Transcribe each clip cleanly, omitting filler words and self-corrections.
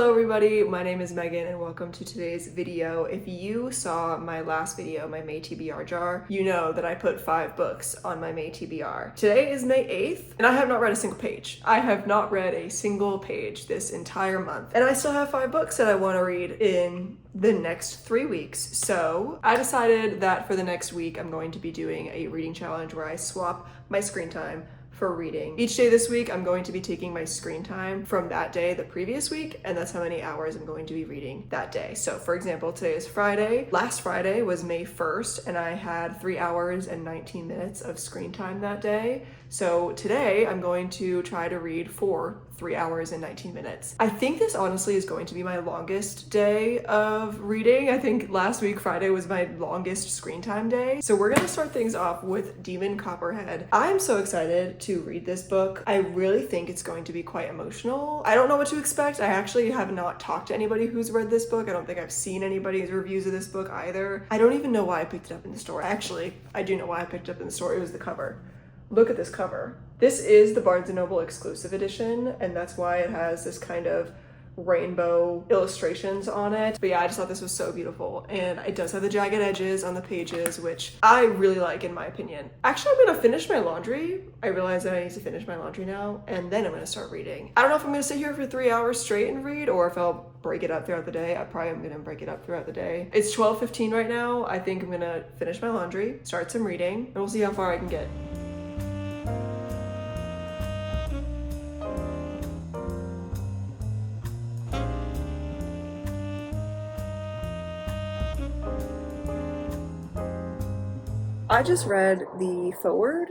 Hello everybody, my name is Megan and welcome to today's video. If you saw my last video, my May TBR jar, you know that I put 5 books on my May TBR. Today is May 8th and I have not read a single page. I have not read a single page this entire month. And I still have 5 books that I want to read in the next 3 weeks. So I decided that for the next week, I'm going to be doing a reading challenge where I swap my screen time for reading. Each day this week, I'm going to be taking my screen time from that day the previous week, and that's how many hours I'm going to be reading that day. So for example, today is Friday. Last Friday was May 1st, and I had 3 hours and 19 minutes of screen time that day. So today I'm going to try to read for 3 hours and 19 minutes. I think this honestly is going to be my longest day of reading. I think last week, Friday, was my longest screen time day. So we're gonna start things off with Demon Copperhead. I'm so excited to read this book. I really think it's going to be quite emotional. I don't know what to expect. I actually have not talked to anybody who's read this book. I don't think I've seen anybody's reviews of this book either. I don't even know why I picked it up in the store. Actually, I do know why I picked it up in the store. It was the cover. Look at this cover. This is the Barnes & Noble exclusive edition, and that's why it has this kind of rainbow illustrations on it. But yeah, I just thought this was so beautiful, and it does have the jagged edges on the pages, which I really like in my opinion. Actually, I'm gonna finish my laundry. I realize that I need to finish my laundry now, and then I'm gonna start reading. I don't know if I'm gonna sit here for 3 hours straight and read, or if I'll break it up throughout the day. I probably am gonna break it up throughout the day. It's 12:15 right now. I think I'm gonna finish my laundry, start some reading, and we'll see how far I can get. I just read the forward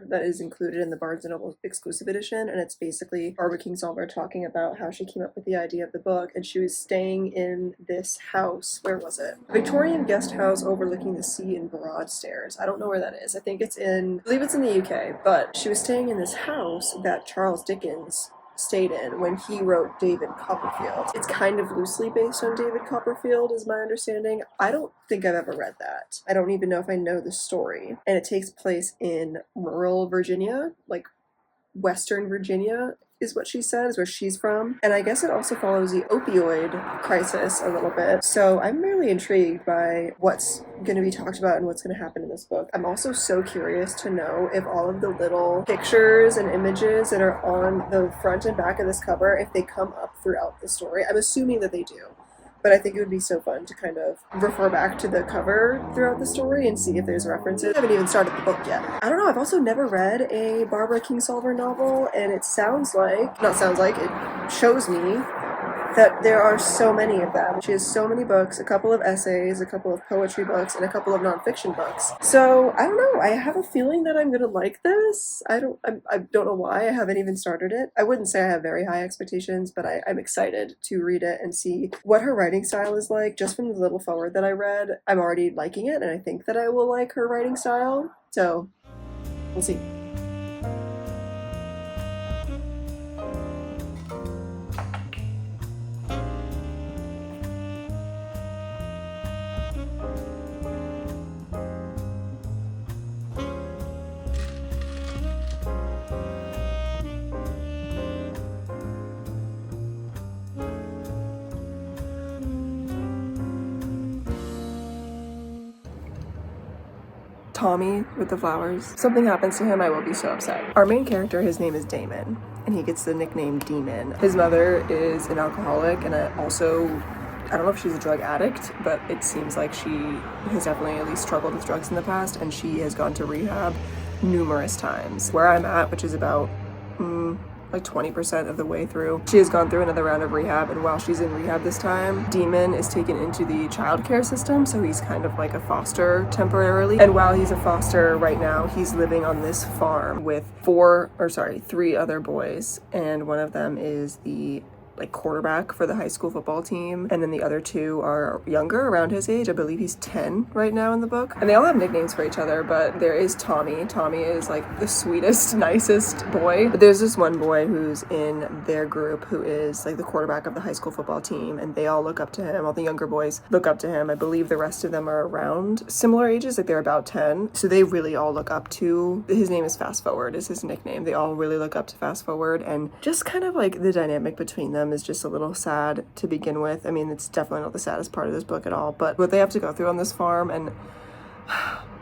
that is included in the Barnes & Noble exclusive edition, and it's basically Barbara Kingsolver talking about how she came up with the idea of the book, and she was staying in this house. Where was it? Victorian guest house overlooking the sea in Broadstairs. I don't know where that is. I believe it's in the UK, but she was staying in this house that Charles Dickens stayed in when he wrote David Copperfield. It's kind of loosely based on David Copperfield is my understanding. I don't think I've ever read that. I don't even know if I know the story. And it takes place in rural Virginia, like Western Virginia is what she says, where she's from. And I guess it also follows the opioid crisis a little bit. So I'm really intrigued by what's going to be talked about and what's going to happen in this book. I'm also so curious to know if all of the little pictures and images that are on the front and back of this cover, if they come up throughout the story. I'm assuming that they do. But I think it would be so fun to kind of refer back to the cover throughout the story and see if there's references. I haven't even started the book yet. I don't know, I've also never read a Barbara Kingsolver novel, and it shows me that there are so many of them. She has so many books, a couple of essays, a couple of poetry books, and a couple of nonfiction books. So, I don't know, I have a feeling that I'm gonna like this. I don't know why, I haven't even started it. I wouldn't say I have very high expectations, but I'm excited to read it and see what her writing style is like. Just from the little forward that I read, I'm already liking it, and I think that I will like her writing style. So, we'll see. Tommy with the flowers. Something happens to him, I will be so upset. Our main character, his name is Damon, and he gets the nickname Demon. His mother is an alcoholic, and I don't know if she's a drug addict, but it seems like she has definitely at least struggled with drugs in the past, and she has gone to rehab numerous times. Where I'm at, which is about like 20% of the way through. She has gone through another round of rehab, and while she's in rehab this time, Demon is taken into the childcare system, so he's kind of like a foster temporarily. And while he's a foster right now, he's living on this farm with 3 other boys, and one of them is the quarterback for the high school football team, and then the other 2 are younger, around his age. I believe he's 10 right now in the book, and they all have nicknames for each other, but there is Tommy. Tommy is like the sweetest, nicest boy, but there's this one boy who's in their group who is like the quarterback of the high school football team, and they all look up to him. All the younger boys look up to him. I believe the rest of them are around similar ages, like they're about 10, so they really all look up to, his name is Fast Forward is his nickname. They all really look up to Fast Forward, and just kind of like the dynamic between them them is just a little sad to begin with. I mean, it's definitely not the saddest part of this book at all, but what they have to go through on this farm. And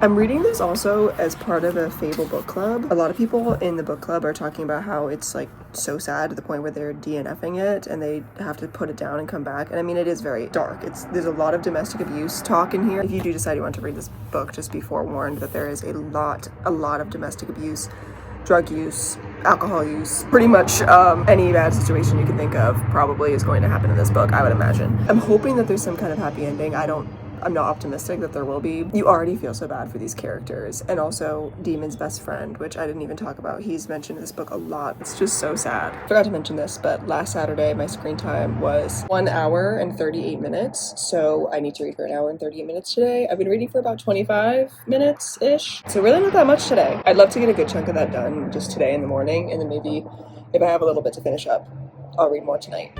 I'm reading this also as part of a Fable book club. A lot of people in the book club are talking about how it's like so sad to the point where they're DNFing it and they have to put it down and come back. And I mean, it is very dark. There's a lot of domestic abuse talk in here. If you do decide you want to read this book, just be forewarned that there is a lot of domestic abuse, drug use, alcohol use. Pretty much any bad situation you can think of probably is going to happen in this book, I would imagine. I'm hoping that there's some kind of happy ending. I'm not optimistic that there will be. You already feel so bad for these characters. And also Demon's best friend, which I didn't even talk about. He's mentioned in this book a lot. It's just so sad. Forgot to mention this, but last Saturday my screen time was 1 hour and 38 minutes. So I need to read for an hour and 38 minutes today. I've been reading for about 25 minutes-ish. So really not that much today. I'd love to get a good chunk of that done just today in the morning. And then maybe if I have a little bit to finish up, I'll read more tonight.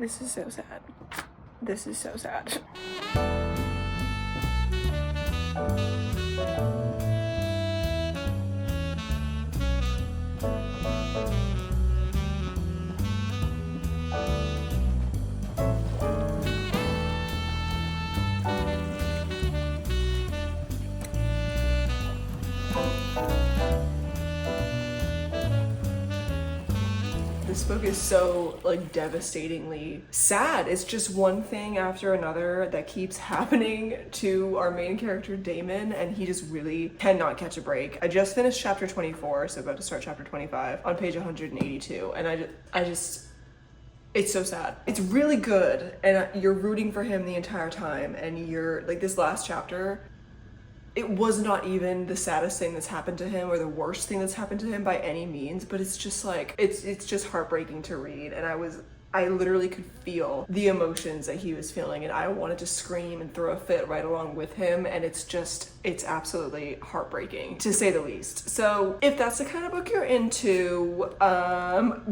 This is so sad. This is so sad. This book is so like devastatingly sad. It's just one thing after another that keeps happening to our main character Damon, and he just really cannot catch a break. I just finished chapter 24, so about to start chapter 25 on page 182, and I just it's so sad. It's really good, and you're rooting for him the entire time, and you're like, this last chapter, it was not even the saddest thing that's happened to him or the worst thing that's happened to him by any means, but it's just like, it's just heartbreaking to read. And I literally could feel the emotions that he was feeling, and I wanted to scream and throw a fit right along with him. And it's absolutely heartbreaking, to say the least. So if that's the kind of book you're into,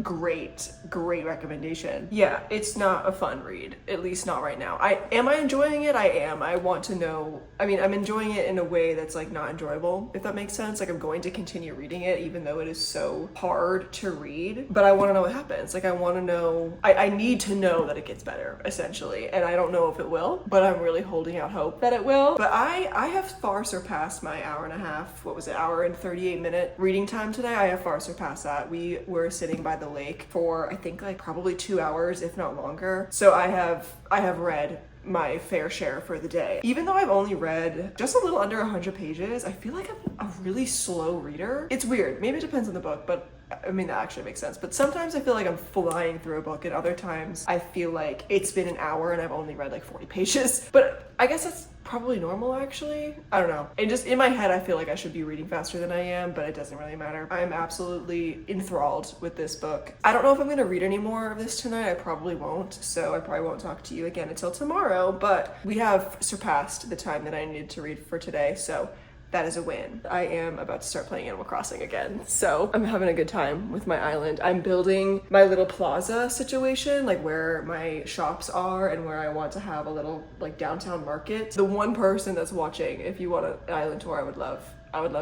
great recommendation. Yeah, it's not a fun read, at least not right now. Am I enjoying it? I am. I want to know. I mean, I'm enjoying it in a way that's like not enjoyable, if that makes sense. Like, I'm going to continue reading it even though it is so hard to read, but I want to know what happens. Like, I want to know, I need to know that it gets better, essentially, and I don't know if it will, but I'm really holding out hope that it will. But I have far surpassed my hour and a half, what was it, hour and 38 minute reading time today. I have far surpassed that. We were sitting by the lake for, I think, like probably 2 hours, if not longer. So I have read my fair share for the day. Even though I've only read just a little under 100 pages, I feel like I'm a really slow reader. It's weird. Maybe it depends on the book, but I mean, that actually makes sense. But sometimes I feel like I'm flying through a book, and other times I feel like it's been an hour and I've only read like 40 pages. But I guess that's probably normal, actually. I don't know. And just in my head, I feel like I should be reading faster than I am, but it doesn't really matter. I'm absolutely enthralled with this book. I don't know if I'm gonna read any more of this tonight. I probably won't, so I probably won't talk to you again until tomorrow, but we have surpassed the time that I needed to read for today, so that is a win. I am about to start playing Animal Crossing again, so I'm having a good time with my island. I'm building my little plaza situation, like where my shops are and where I want to have a little like downtown market. The one person that's watching, if you want an island tour, I would love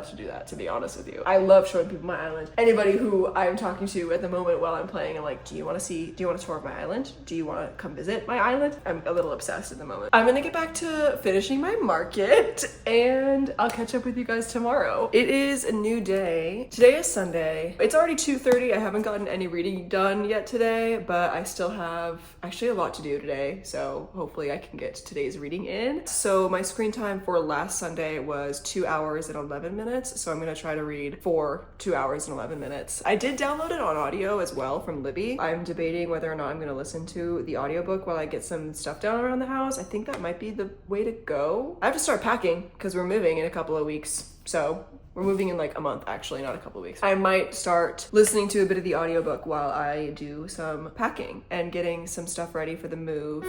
to do that, to be honest with you. I love showing people my island. Anybody who I'm talking to at the moment while I'm playing, I'm like, do you want a tour of my island? Do you want to come visit my island? I'm a little obsessed at the moment. I'm gonna get back to finishing my market, and I'll catch up with you guys tomorrow. It is a new day. Today is Sunday. It's already 2:30. I haven't gotten any reading done yet today, but I still have actually a lot to do today, so hopefully I can get today's reading in. So my screen time for last Sunday was 2 hours and 11 11 minutes. So I'm gonna try to read for 2 hours and 11 minutes. I did download it on audio as well from Libby. I'm debating whether or not I'm gonna listen to the audiobook while I get some stuff done around the house. I think that might be the way to go. I have to start packing because we're moving in a couple of weeks. So we're moving in like a month, actually, not a couple of weeks. I might start listening to a bit of the audiobook while I do some packing and getting some stuff ready for the move.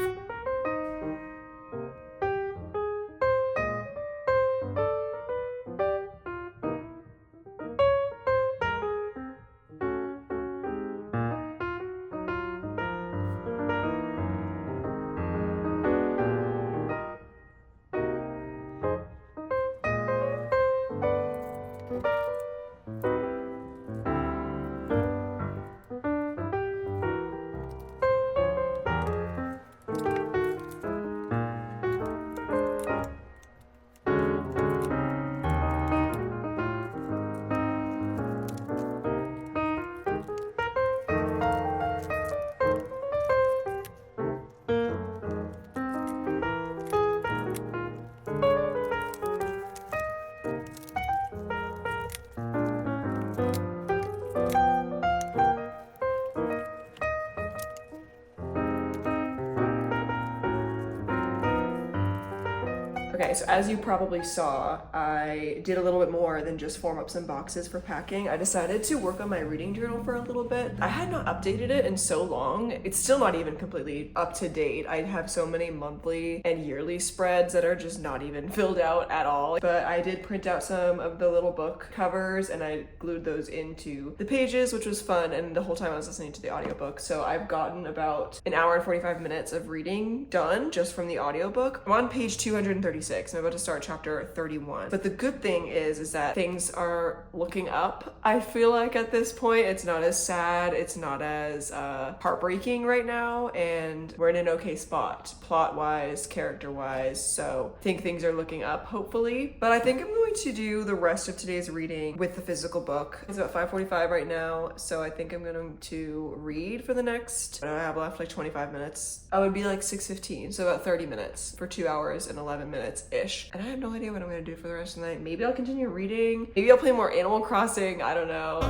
Okay, so as you probably saw, I did a little bit more than just form up some boxes for packing. I decided to work on my reading journal for a little bit. I had not updated it in so long. It's still not even completely up to date. I have so many monthly and yearly spreads that are just not even filled out at all. But I did print out some of the little book covers and I glued those into the pages, which was fun. And the whole time I was listening to the audiobook. So I've gotten about an hour and 45 minutes of reading done just from the audiobook. I'm on page 236. I'm about to start chapter 31. But the good thing is that things are looking up. I feel like at this point, it's not as sad, it's not as heartbreaking right now, and we're in an okay spot, plot-wise, character-wise, so I think things are looking up, hopefully. But I think I'm going to do the rest of today's reading with the physical book. It's about 5:45 right now, so I think I'm going to read for the next, I have left like 25 minutes. I would be like 6:15, so about 30 minutes for 2 hours and 11 minutes-ish. And I have no idea what I'm gonna do for the rest of the night. Maybe I'll continue reading. Maybe I'll play more Animal Crossing. I don't know.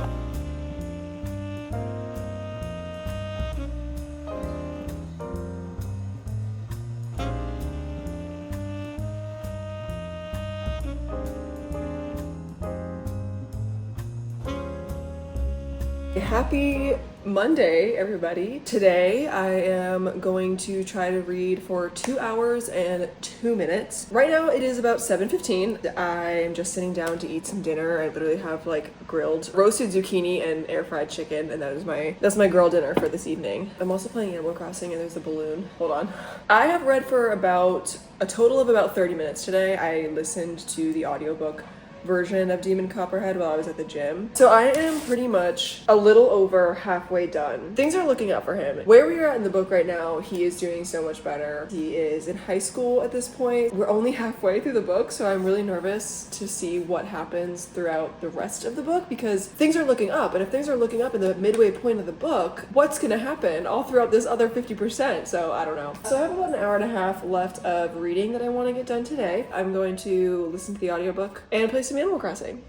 Happy Monday, everybody. Today I am going to try to read for 2 hours and 2 minutes. Right now it is about 7:15. I'm just sitting down to eat some dinner. I literally have like grilled roasted zucchini and air fried chicken, and that's my girl dinner for this evening. I'm also playing Animal Crossing and there's a balloon. Hold on. I have read for about a total of about 30 minutes today. I listened to the audiobook version of Demon Copperhead while I was at the gym. So I am pretty much a little over halfway done. Things are looking up for him. Where we are at in the book right now, he is doing so much better. He is in high school at this point. We're only halfway through the book, so I'm really nervous to see what happens throughout the rest of the book because things are looking up, and if things are looking up in the midway point of the book, what's gonna happen all throughout this other 50%? So I don't know. So I have about an hour and a half left of reading that I want to get done today. I'm going to listen to the audiobook and play some Animal Crossing.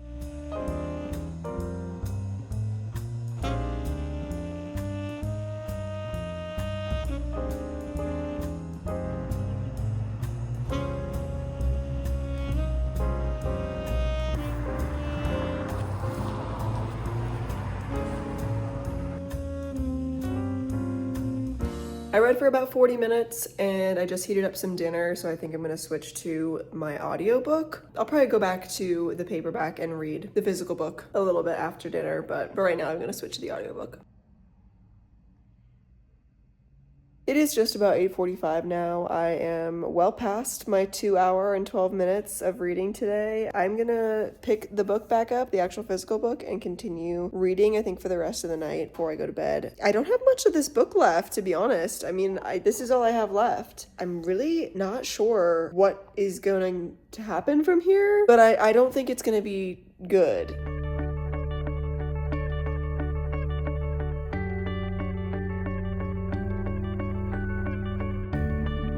I read for about 40 minutes and I just heated up some dinner, so I think I'm gonna switch to my audiobook. I'll probably go back to the paperback and read the physical book a little bit after dinner, but for right now I'm gonna switch to the audiobook. It is just about 8:45 now. I am well past my 2 hour and 12 minutes of reading today. I'm gonna pick the book back up, the actual physical book, and continue reading, I think, for the rest of the night before I go to bed. I don't have much of this book left, to be honest. I mean, this is all I have left. I'm really not sure what is going to happen from here, but I don't think it's gonna be good.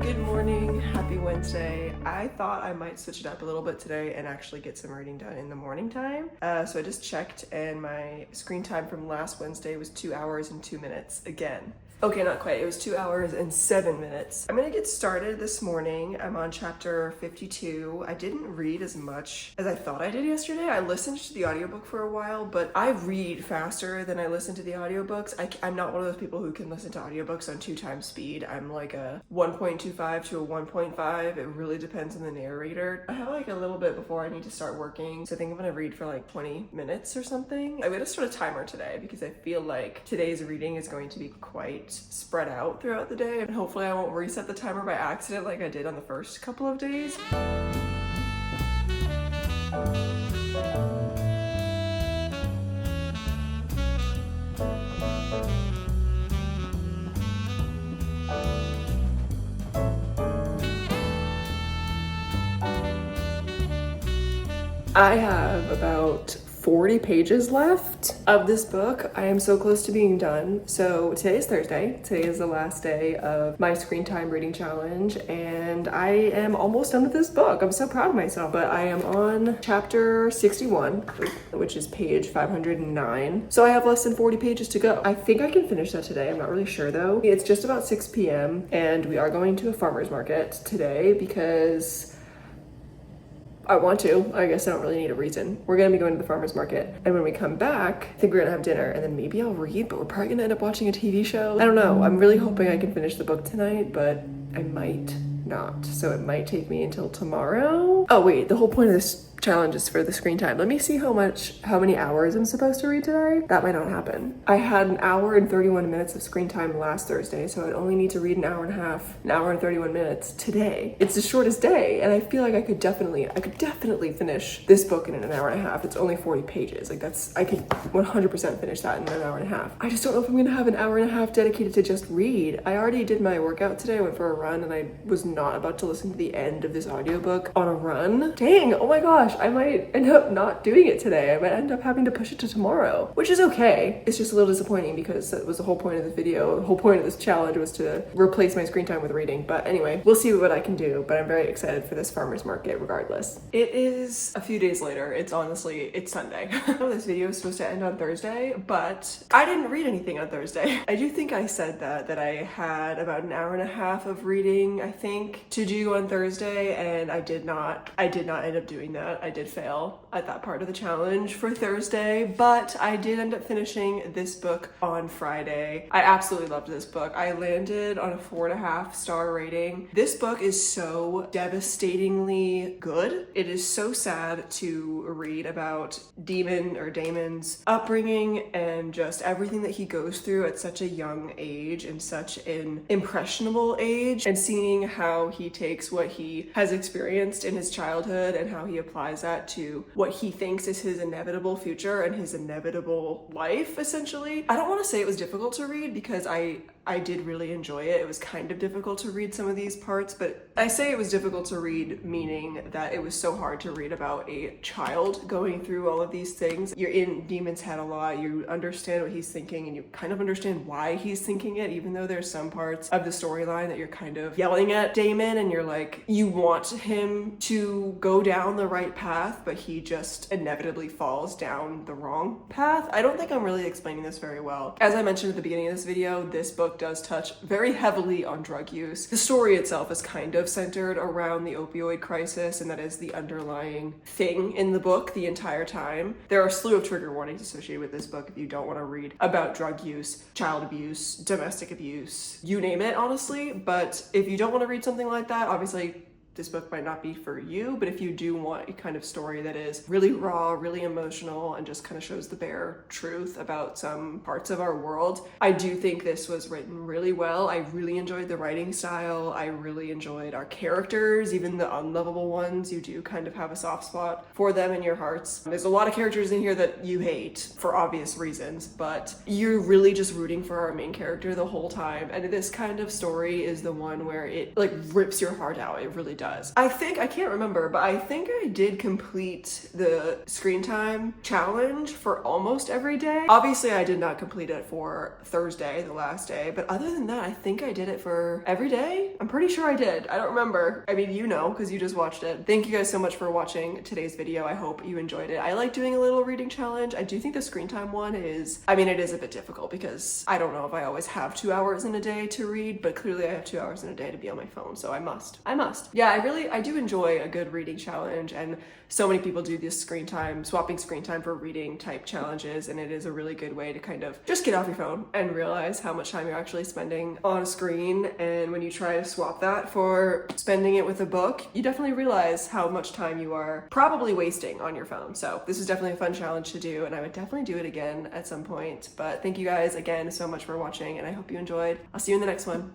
Good morning, happy Wednesday. I thought I might switch it up a little bit today and actually get some reading done in the morning time. So I just checked and my screen time from last Wednesday was 2 hours and 2 minutes again. Okay, not quite. It was 2 hours and 7 minutes. I'm gonna get started this morning. I'm on chapter 52. I didn't read as much as I thought I did yesterday. I listened to the audiobook for a while, but I read faster than I listen to the audiobooks. I'm not one of those people who can listen to audiobooks on 2 times speed. I'm like a 1.25 to a 1.5. It really depends on the narrator. I have like a little bit before I need to start working, so I think I'm gonna read for like 20 minutes or something. I'm gonna start a timer today because I feel like today's reading is going to be quite spread out throughout the day, and hopefully I won't reset the timer by accident like I did on the first couple of days. I have about 40 pages left of this book. I am so close to being done. So today is Thursday. Today is the last day of my screen time reading challenge, and I am almost done with this book. I'm so proud of myself, but I am on chapter 61, which is page 509. So I have less than 40 pages to go. I think I can finish that today. I'm not really sure though. It's just about 6 p.m. and we are going to a farmer's market today because I want to. I guess I don't really need a reason. We're gonna be going to the farmer's market, and when we come back, I think we're gonna have dinner, and then maybe I'll read, but we're probably gonna end up watching a TV show. I don't know. I'm really hoping I can finish the book tonight, but I might not. So it might take me until tomorrow. Oh wait, the whole point of this challenge is for the screen time. Let me see how many hours I'm supposed to read today. That might not happen. I had an hour and 31 minutes of screen time last Thursday, so I'd only need to read an hour and a half, an hour and 31 minutes today. It's the shortest day, and I feel like I could definitely finish this book in an hour and a half. It's only 40 pages. Like I could 100% finish that in an hour and a half. I just don't know if I'm gonna have an hour and a half dedicated to just read. I already did my workout today. I went for a run, and I was not about to listen to the end of this audiobook on a run. Dang, oh my gosh. I might end up not doing it today. I might end up having to push it to tomorrow, which is okay. It's just a little disappointing because that was the whole point of the video. The whole point of this challenge was to replace my screen time with reading. But anyway, we'll see what I can do, but I'm very excited for this farmer's market regardless. It is a few days later. It's Sunday. This video is supposed to end on Thursday, but I didn't read anything on Thursday. I do think I said that I had about an hour and a half of reading, I think, to do on Thursday, and I did not end up doing that. I did fail at that part of the challenge for Thursday, but I did end up finishing this book on Friday. I absolutely loved this book. I landed on a 4.5 star rating. This book is so devastatingly good. It is so sad to read about Damon's upbringing and just everything that he goes through at such a young age and such an impressionable age, and seeing how he takes what he has experienced in his childhood and how he applies that to what he thinks is his inevitable future and his inevitable life, essentially. I don't want to say it was difficult to read because I did really enjoy it. It was kind of difficult to read some of these parts, but I say it was difficult to read meaning that it was so hard to read about a child going through all of these things. You're in Damon's head a lot. You understand what he's thinking, and you kind of understand why he's thinking it, even though there's some parts of the storyline that you're kind of yelling at Damon and you're like, you want him to go down the right path, but he just inevitably falls down the wrong path. I don't think I'm really explaining this very well. As I mentioned at the beginning of this video, this book does touch very heavily on drug use. The story itself is kind of centered around the opioid crisis, and that is the underlying thing in the book the entire time. There are a slew of trigger warnings associated with this book if you don't want to read about drug use, child abuse, domestic abuse, you name it, honestly. But if you don't want to read something like that, obviously this book might not be for you, but if you do want a kind of story that is really raw, really emotional, and just kind of shows the bare truth about some parts of our world, I do think this was written really well. I really enjoyed the writing style. I really enjoyed our characters, even the unlovable ones. You do kind of have a soft spot for them in your hearts. There's a lot of characters in here that you hate for obvious reasons, but you're really just rooting for our main character the whole time. And this kind of story is the one where it like rips your heart out. It really does. does. I can't remember, but I think I did complete the screen time challenge for almost every day. Obviously, I did not complete it for Thursday, the last day, but other than that, I think I did it for every day. I'm pretty sure I did. I don't remember. I mean, you know, because you just watched it. Thank you guys so much for watching today's video. I hope you enjoyed it. I like doing a little reading challenge. I do think the screen time one is, I mean, it is a bit difficult because I don't know if I always have 2 hours in a day to read, but clearly I have 2 hours in a day to be on my phone, so I must. Yeah, I do enjoy a good reading challenge, and so many people do this screen time, swapping screen time for reading type challenges, and it is a really good way to kind of just get off your phone and realize how much time you're actually spending on a screen. And when you try to swap that for spending it with a book, you definitely realize how much time you are probably wasting on your phone. So this is definitely a fun challenge to do, and I would definitely do it again at some point. But thank you guys again so much for watching, and I hope you enjoyed. I'll see you in the next one.